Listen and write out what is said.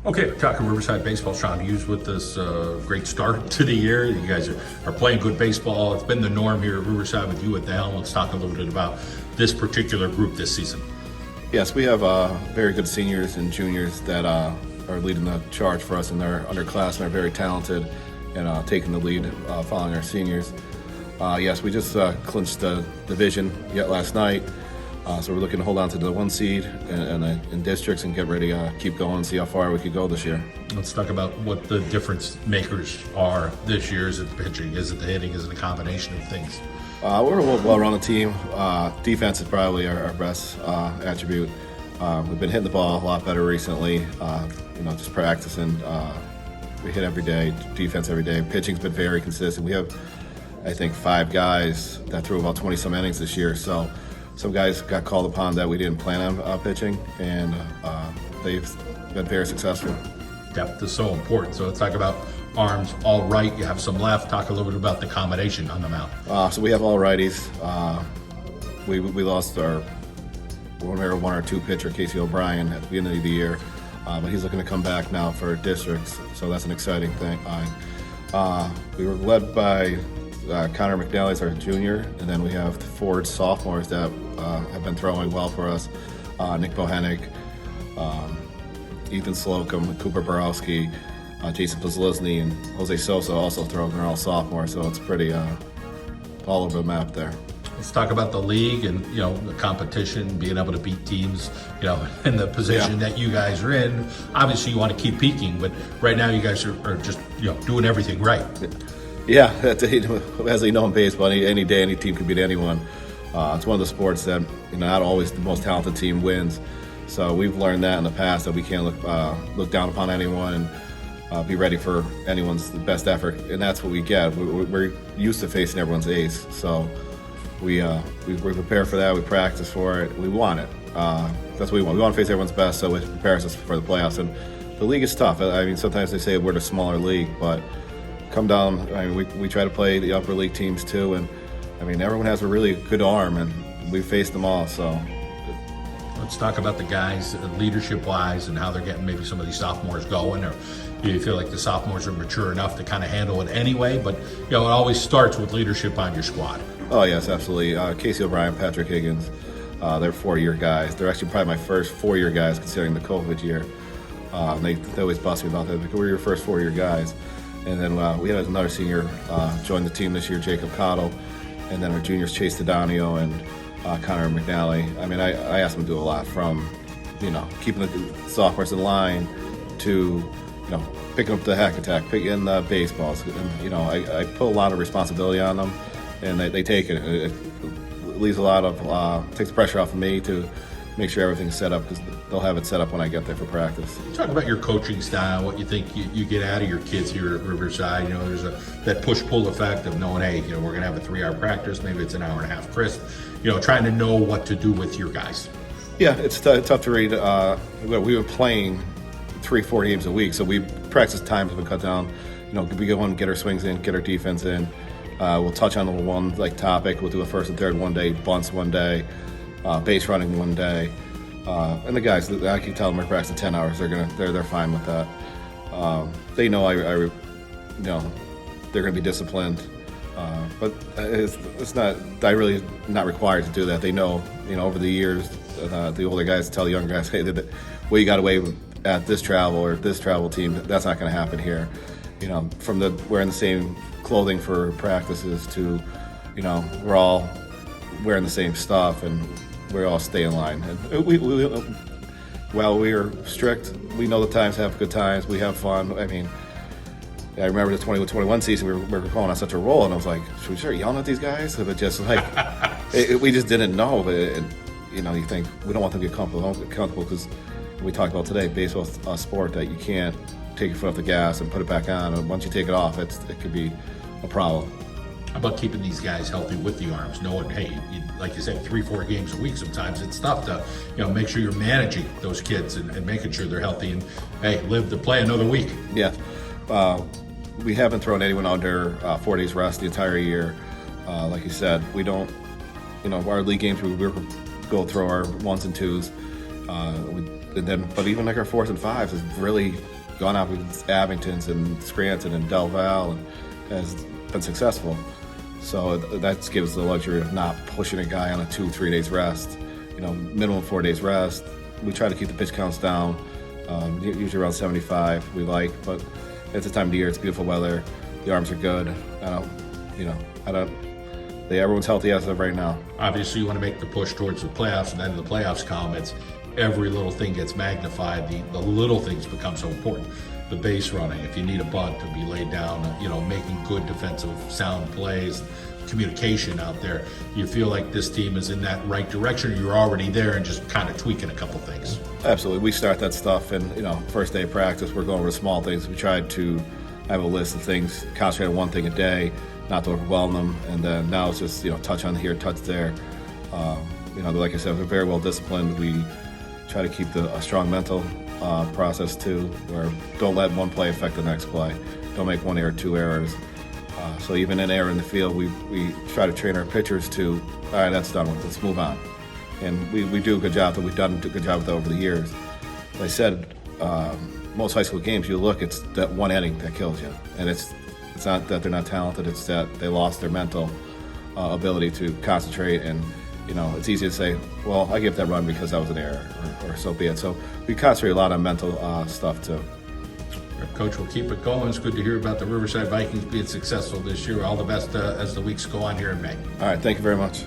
Okay, talking Riverside baseball. Sean Hughes with this great start to the year. You guys are playing good baseball. It's been the norm here at Riverside with you at the helm. Let's talk a little bit about this particular group this season. Yes, we have very good seniors and juniors that are leading the charge for us in their underclassmen. Are very talented and taking the lead following our seniors. Yes, we just clinched the division yet last night. So we're looking to hold on to the 1 seed in districts and get ready to keep going and see how far we could go this year. Let's talk about what the difference makers are this year. Is it the pitching? Is it the hitting? Is it a combination of things? We're a well-rounded team. Defense is probably our best attribute. We've been hitting the ball a lot better recently. Just practicing. We hit every day, defense every day. Pitching's been very consistent. We have, I think, 5 guys that threw about 20-some innings this year. So some guys got called upon that we didn't plan on pitching, and they've been very successful. Depth is so important. So let's talk about arms. All right, you have some left. Talk a little bit about the combination on the mound. So we have all righties. We lost our one or two pitcher, Casey O'Brien, at the beginning of the year, but he's looking to come back now for districts, so that's an exciting thing. We were led by Connor McNally is our junior, and then we have the forward sophomores that have been throwing well for us. Nick Bohenik, Ethan Slocum, Cooper Borowski, Jason Pozlizny, and Jose Sosa also throwing. They're all sophomores, so it's pretty all over the map there. Let's talk about the league and the competition, being able to beat teams in the position that you guys are in. Obviously, you want to keep peaking, but right now you guys are just doing everything right. Yeah, as you know in baseball, any day, any team can beat anyone. It's one of the sports that not always the most talented team wins. So we've learned that in the past, that we can't look down upon anyone and be ready for anyone's best effort, and that's what we get. We're used to facing everyone's ace, so we prepare for that. We practice for it. We want it. That's what we want. We want to face everyone's best, so it prepares us for the playoffs. And the league is tough. I mean, sometimes they say we're the smaller league, but come down. I mean, we try to play the upper league teams too, and I mean, everyone has a really good arm, and we faced them all. So let's talk about the guys, leadership-wise, and how they're getting maybe some of these sophomores going. Or do you feel like the sophomores are mature enough to kind of handle it anyway? But it always starts with leadership on your squad. Oh yes, absolutely. Casey O'Brien, Patrick Higgins, they're 4-year guys. They're actually probably my first 4-year guys, considering the COVID year. They always bust me about that because we're your first 4-year guys. And then we had another senior join the team this year, Jacob Cottle, and then our juniors, Chase Tadonio and Connor McNally. I mean, I asked them to do a lot, from keeping the sophomores in line to picking up the hack attack, picking the baseballs. And I put a lot of responsibility on them, and they take it. It leaves a lot of takes the pressure off of me to make sure everything's set up, because they'll have it set up when I get there for practice. Talk about your coaching style, what you think you get out of your kids here at Riverside. There's that push-pull effect of knowing, hey, we're going to have a 3-hour practice, maybe it's an hour and a half crisp, trying to know what to do with your guys. Yeah, it's tough to read. We were playing 3-4 games a week, so we practice times have been cut down. We go and get our swings in, get our defense in. We'll touch on the one topic. We'll do a first and third one day, bunts one day, base running one day, and the guys, I can tell them we're practicing 10 hours. They're fine with that. They know they're gonna be disciplined, but it's not. I really not required to do that. They know. Over the years, the older guys tell the younger guys, hey, you got away at this travel or this travel team. That's not going to happen here. From wearing the same clothing for practices to, we're all wearing the same stuff, and we all stay in line. And while we are strict, we know the times have good times. We have fun. I mean, I remember the 2021 season, we were going on such a roll, and I was like, should we start yelling at these guys? But just like, we just didn't know. And, you think we don't want them to get comfortable, because we talked about today, baseball's a sport that you can't take your foot off the gas and put it back on. And once you take it off, it could be a problem. How about keeping these guys healthy with the arms? Knowing, hey, like you said, 3-4 games a week. Sometimes it's tough to, make sure you're managing those kids and making sure they're healthy and, hey, live to play another week. Yeah, we haven't thrown anyone under 4 days rest the entire year. Like you said, we don't. Our league games we go throw our 1s and 2s, but even like our 4s and 5s is really gone out with Abingtons and Scranton and Del Val and has been successful. So that gives the luxury of not pushing a guy on a 2-3 days rest. Minimum 4 days rest. We try to keep the pitch counts down, usually around 75. We like, but it's the time of the year. It's beautiful weather. The arms are good. Everyone's healthy as of right now. Obviously, you want to make the push towards the playoffs, and then in the playoffs column, it's every little thing gets magnified. The little things become so important. The base running, if you need a bunt to be laid down, making good defensive sound plays, communication out there. You feel like this team is in that right direction, or you're already there and just kind of tweaking a couple things? Absolutely. We start that stuff, and first day of practice, we're going over small things. We tried to have a list of things, concentrate on one thing a day, not to overwhelm them, and then now it's just touch on here, touch there. Like I said, we're very well disciplined. We try to keep a strong mental process too, where don't let one play affect the next play. Don't make one error, 2 errors. So even an error in the field, we try to train our pitchers to, all right, that's done with, let's move on. And we do a good job, we've done a good job with that over the years. As I said, most high school games, you look, it's that one inning that kills you. And it's not that they're not talented, it's that they lost their mental ability to concentrate. And it's easy to say, well, I give that run because that was an error, or so be it. So we concentrate a lot on mental stuff too. Coach, we'll keep it going. It's good to hear about the Riverside Vikings being successful this year. All the best as the weeks go on here in May. All right, thank you very much.